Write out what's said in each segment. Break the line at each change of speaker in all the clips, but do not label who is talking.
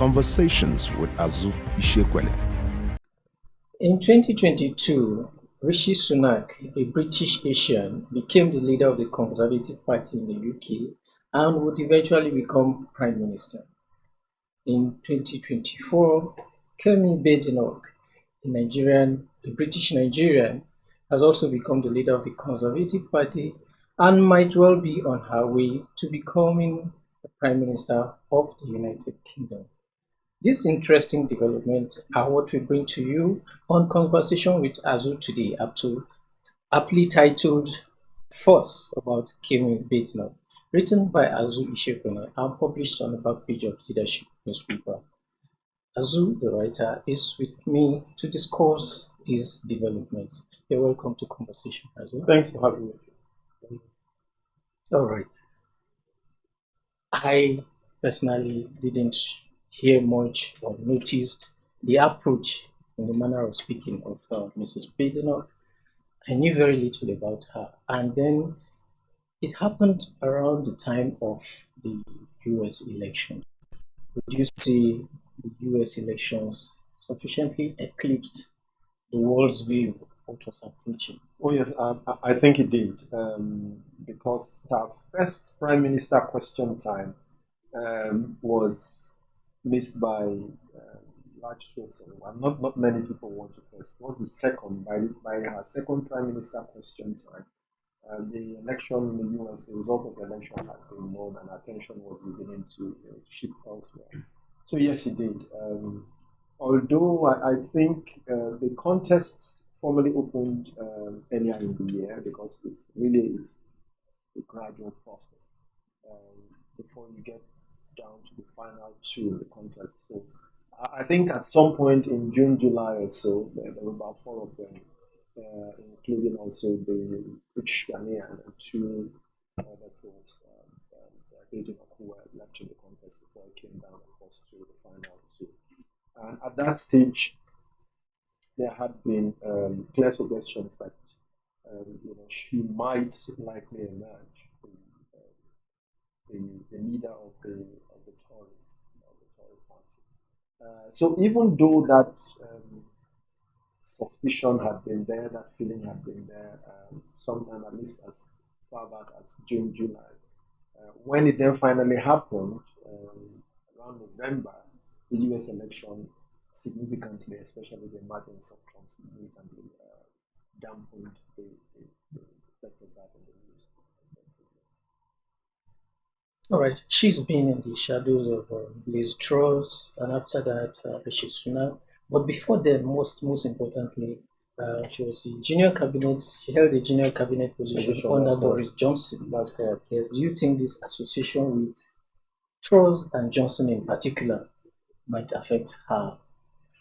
Conversations with Azu Ishekwele.
In 2022, Rishi Sunak, a British Asian, became the leader of the Conservative Party in the UK and would eventually become Prime Minister. In 2024, Kemi Badenoch, a British Nigerian, has also become the leader of the Conservative Party and might well be on her way to becoming the Prime Minister of the United Kingdom. These interesting developments are what we bring to you on Conversation with Azu today, aptly titled Thoughts about Kemi Badenoch, written by Azu Ishekwele and published on the back page of Leadership newspaper. Azu, the writer, is with me to discuss his developments. You're welcome to Conversation, Azu.
Thanks for having me.
All right. I personally didn't hear much or noticed the approach in the manner of speaking of Mrs. Badenoch. I knew very little about her. And then it happened around the time of the US election. Would you see the US elections sufficiently eclipsed the world's view of what was approaching?
Oh yes, I think it did, because the first Prime Minister question time was missed by large strokes. Not many people want to first. It was the second, by her second Prime Minister question time. The election in the US, the result of the election had been known and attention was beginning to shift elsewhere. So yes, it did. Although I think the contest formally opened earlier in the year, because it's a gradual process before you get down to the final two in the contest. So I think at some point in June, July or so, there were about 4 of them, including also the British Ghanaian and 2 other folks, who were left in the contest before it came down, of course, to the final two. And at that stage, there had been clear suggestions that she might likely emerge the leader of the Tories, the Tory party. So even though that suspicion had been there, that feeling had been there, sometime at least as far back as June, July, when it then finally happened around November, the US election significantly, especially the emergence of Trump, significantly dampened the effect of that in the news.
All right, she's been in the shadows of Liz Truss, and after that, Rishi Sunak. But before then, most importantly, she was the junior cabinet. She held a junior cabinet position under Boris Johnson.
That's correct.
Yes. Do you think this association with Truss and Johnson in particular might affect her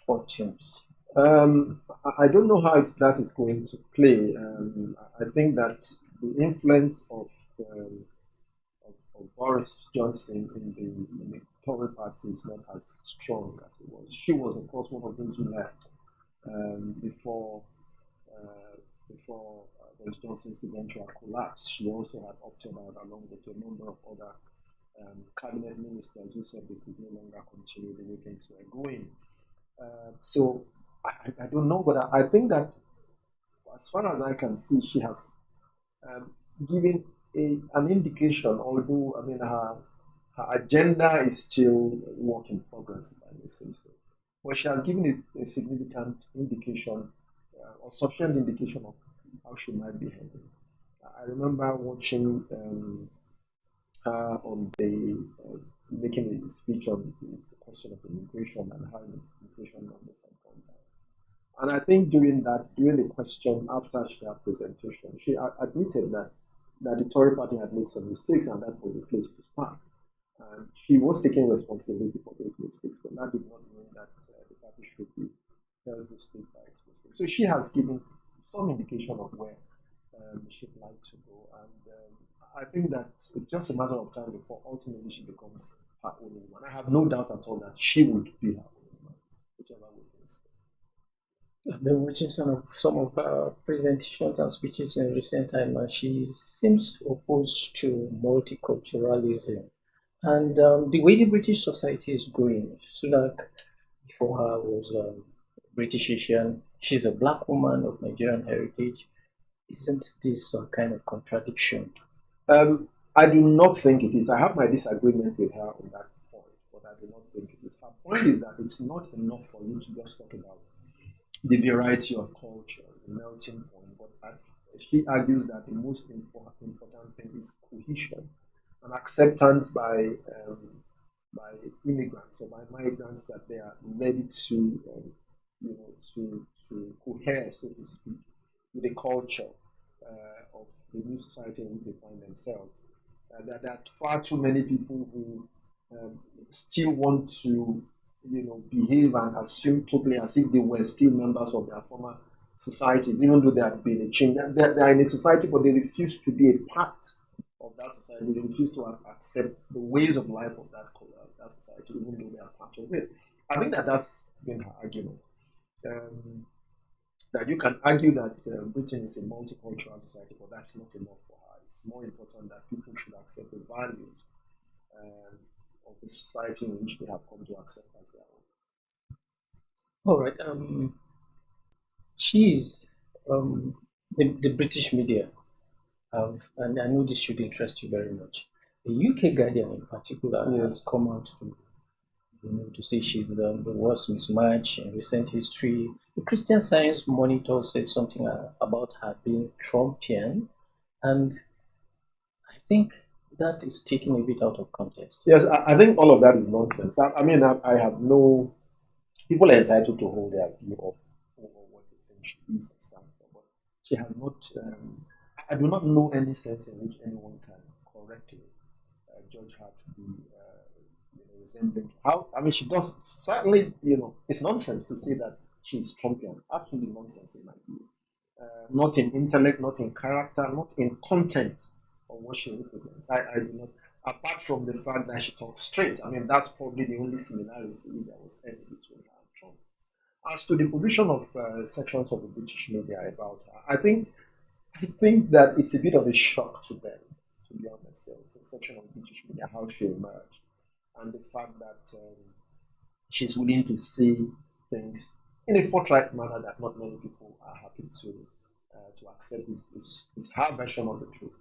fortunes?
I don't know how that is going to play. I think that the influence of Boris Johnson in the Tory party is not as strong as it was. She was, of course, one of those who left before Boris Johnson's eventual collapse. She also had opted out along with a number of other cabinet ministers who said they could no longer continue the way things were going. So I don't know, but I think that as far as I can see, she has given an indication, although I mean her agenda is still work in progress, if I may say so. But she has given a significant indication or sufficient indication of how she might be heading. I remember watching her on making a speech on the question of immigration and how immigration numbers have gone down. And I think during the question after her presentation, she admitted that the Tory party had made some mistakes and that was the place to start. And she was taking responsibility for those mistakes, but that did not mean that the party should be held mistake by its mistakes. So she has given some indication of where she'd like to go, and I think that it's just a matter of time before ultimately she becomes her own woman. I have no doubt at all that she would be her own woman, whichever way things go.
I've been watching some of her presentations and speeches in recent time, and she seems opposed to multiculturalism. And the way the British society is going, Sunak before her was British Asian. She's a black woman of Nigerian heritage. Isn't this a kind of contradiction?
I do not think it is. I have my disagreement with her on that point, but I do not think it is. Her point is that it's not enough for you to just talk about the variety of culture, the melting point, but she argues that the most important thing is cohesion and acceptance by immigrants or by migrants that they are ready to to cohere, so to speak, with the culture of the new society in which they find themselves. That there are far too many people who still want to, behave and assume totally as if they were still members of their former societies, even though they have been a change. They are in a society, but they refuse to be a part of that society. They refuse to accept the ways of life of that society, even though they are part of it. I think that that's been her argument. That you can argue that Britain is a multicultural society, but that's not enough for her. It's more important that people should accept the values of the society in which they have come to accept as their
All right. She's the British media have, and I know this should interest you very much. The UK Guardian, in particular, has come out to say she's the worst mismatch in recent history. The Christian Science Monitor said something about her being Trumpian, and I think that is taken a bit out of context.
Yes, I think all of that is nonsense. I mean, I have no. People are entitled to hold their view of what they think she is and stuff, but she has not. I do not know any sense in which anyone can correctly judge her to be resembling. How? I mean, she does certainly. It's nonsense to say that she is Trumpian. Absolutely nonsense in my view. Not in intellect, not in character, not in content of what she represents. I do not. Apart from the fact that she talks straight, I mean, that's probably the only similarity that was any between her and Trump. As to the position of sections of the British media about her, I think that it's a bit of a shock to them, to be honest. It's a section of British media how she emerged, and the fact that she's willing to say things in a forthright manner that not many people are happy to accept is her version of the truth.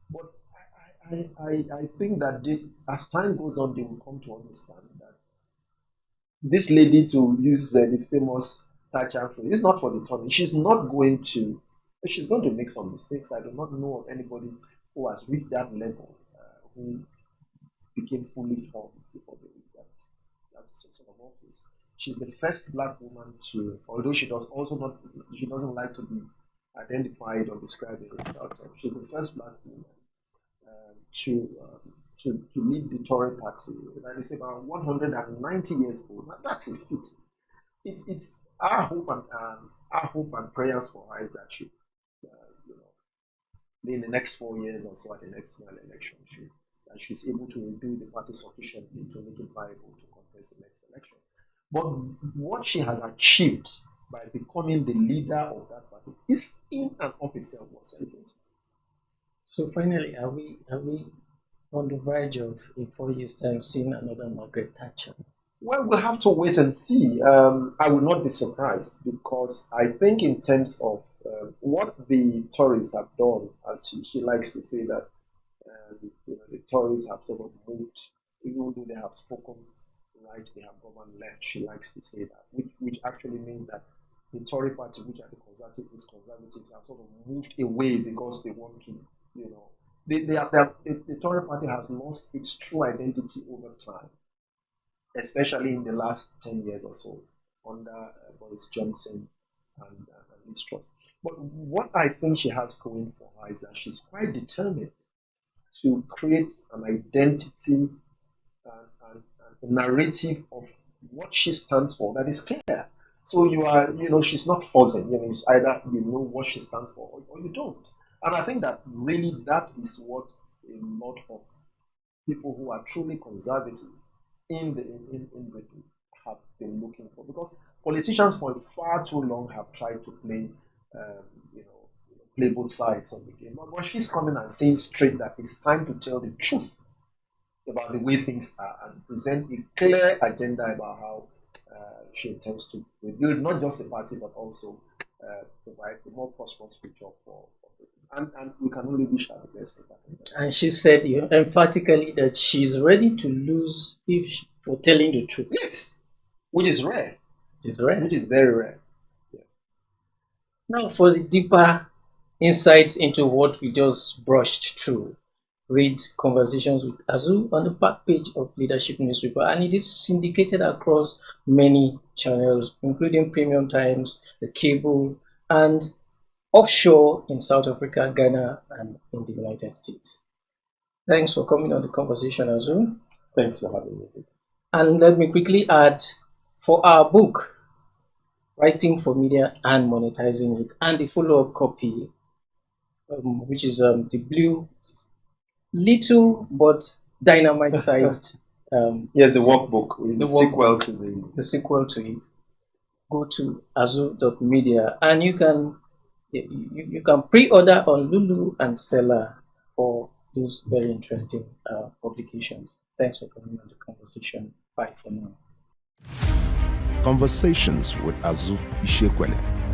But I think that as time goes on, they will come to understand that this lady, to use the famous Thatcher phrase, is not for the turning. She's going to make some mistakes. I do not know of anybody who has reached that level, who became fully formed before they reached that sort of office. She's the first black woman to, although she doesn't like to be identified or described in a term. She's the first black woman to lead the Tory party. That is about 190 years old. That's a feat. It's our hope and prayers for her is that she, in the next 4 years or so at the next election, that she's able to rebuild the party sufficiently to make it viable to contest the next election. But what she has achieved by becoming the leader of that party is in and of itself was celebrated.
So finally, are we on the verge of, in 4 years' time, seeing another Margaret Thatcher?
Well, we'll have to wait and see. I would not be surprised, because I think in terms of what the Tories have done, as she likes to say that the Tories have sort of moved, even though they have spoken right, they have governed left. She likes to say that, which actually means that the Tory party, which are the conservatives, have sort of moved away because they want to, the Tory party has lost its true identity over time, especially in the last 10 years or so, under Boris Johnson and Liz Truss. But what I think she has going for her is that she's quite determined to create an identity and a narrative of what she stands for that is clear. So she's not fuzzing. It's either you know what she stands for or you don't. And I think that really that is what a lot of people who are truly conservative in Britain have been looking for, because politicians for far too long have tried to play both sides of the game. But she's coming and saying straight that it's time to tell the truth about the way things are and present a clear agenda about how she intends to rebuild not just the party but also provide a more prosperous future for Britain. And we can only wish her the best.
And she said emphatically that she's ready to lose for telling the truth.
Yes, which is rare.
Which is rare.
Which is very rare. Yes.
Now, for the deeper insights into what we just brushed through, read Conversations with Azu on the back page of Leadership newspaper, and it is syndicated across many channels, including Premium Times, the cable, and offshore in South Africa, Ghana, and in the United States. Thanks for coming on the conversation, Azu.
Thanks for having me.
And let me quickly add, for our book, Writing for Media and Monetizing It, and the follow-up copy, which is the blue, little but dynamite-sized.
Yes, the workbook, the sequel to
the sequel to it. Go to azu.media, and you can pre-order on Lulu and Seller for those very interesting publications. Thanks for coming on the conversation. Bye for now.
Conversations with Azu Ishekwele.